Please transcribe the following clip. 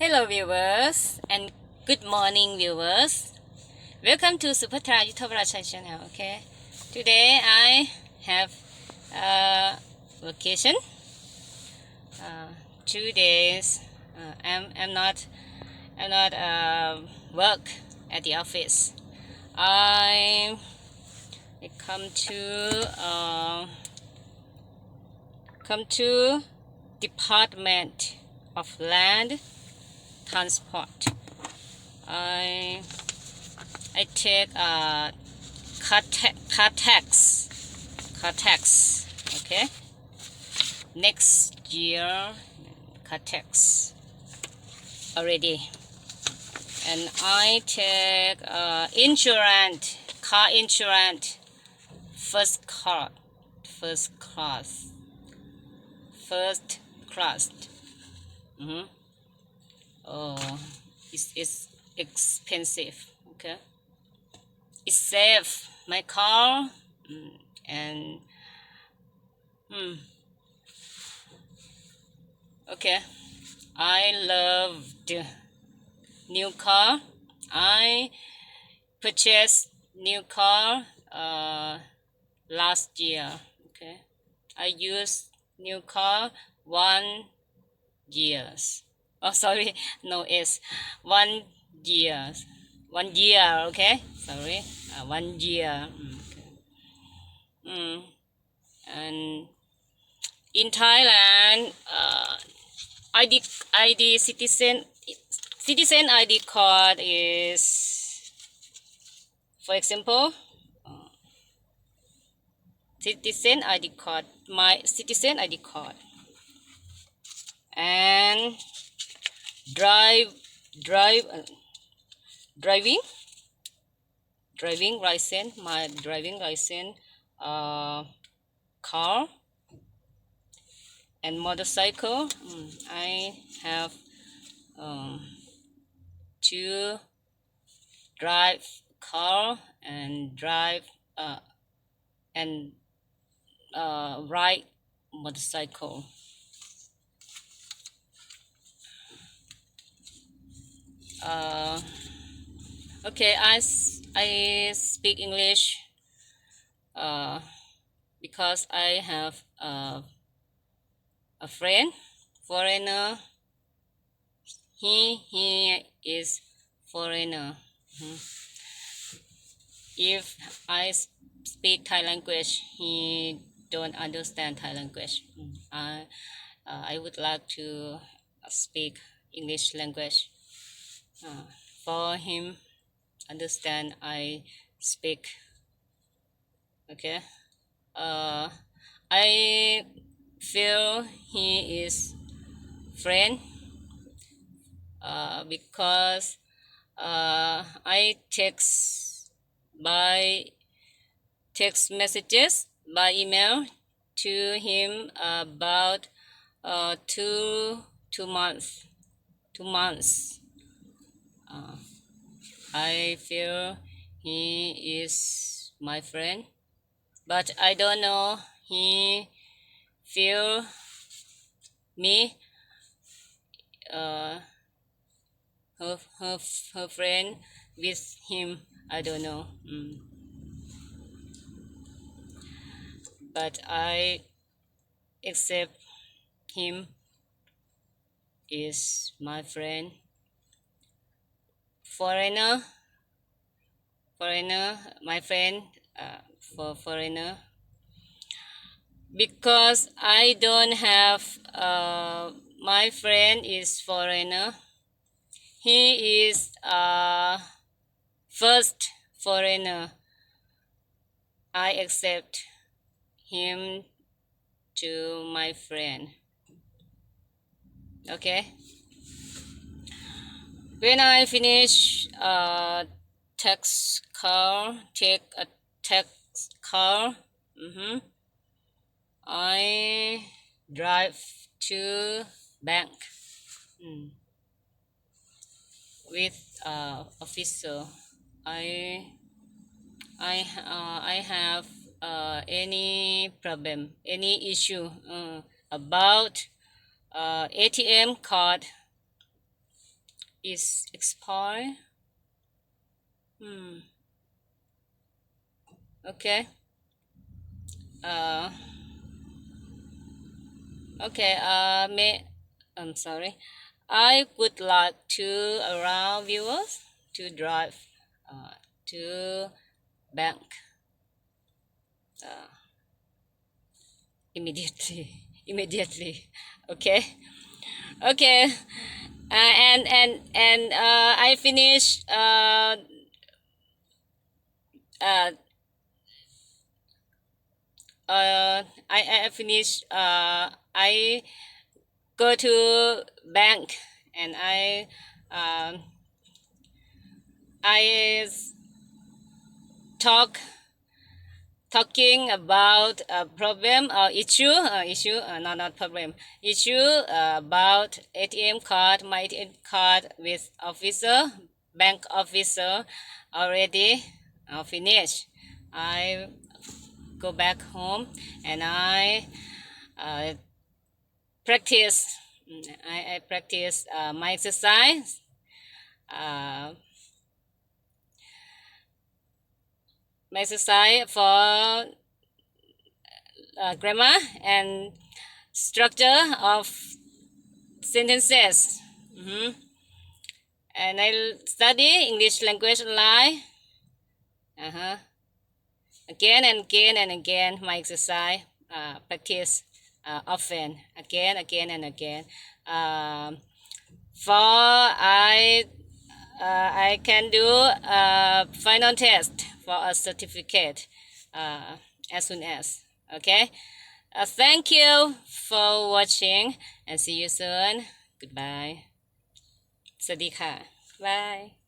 Hello viewers and good morning viewers. Welcome to Supatra YouTube channel. Okay, today I have a vacation. 2 days. I'm not work at the office. I come to Department of Land Transport. I I take car tax. Okay, next year car tax already, and I take car insurance, first class, first class, first class. Mm-hmm. Oh, it's expensive. Okay, it's safe. My car, and hmm, okay. I loved new car. I purchased new car last year. Okay, I used new car 1 years. Oh, sorry, no, it's 1 year. 1 year. Okay, sorry, 1 year. Mm. And in Thailand, ID citizen ID card is, for example, citizen ID card, my citizen ID card, and drive drive driving license, my driving license, car and motorcycle. I have to drive car and drive and ride motorcycle. uh, okay, I speak English because I have a friend foreigner. He is foreigner. If I speak Thai language, he don't understand Thai language. I would like to speak English language for him understand. I speak. Okay. I feel he is friend because I text messages by email to him about 2 months. 2 months. I feel he is my friend, but I don't know he feel me uh, her friend with him. I don't know. But I accept him is my friend. Foreigner, my friend, for foreigner, because I don't have my friend is foreigner. He is first foreigner. I accept him to my friend. Okay. When I finish take a tax car, I drive to bank with officer. I I have any problem, any issue about ATM card is expired. Okay. Uh, okay. I'm sorry. I would like to allow viewers to drive to bank immediately. Immediately. Okay. Okay. I finish uh, I finish I go to bank and um I talk talking about a problem or issue not problem issue about ATM card, my ATM card with officer, bank officer already finished. I go back home and I practice. I practice my exercise. Uh, my exercise for grammar and structure of sentences. And I study English language online. Again and again and again, my exercise practice often, again and again. For I can do a final test for a certificate as soon as. Okay. Thank you for watching and see you soon. Goodbye. สวัสดีค่ะ Bye.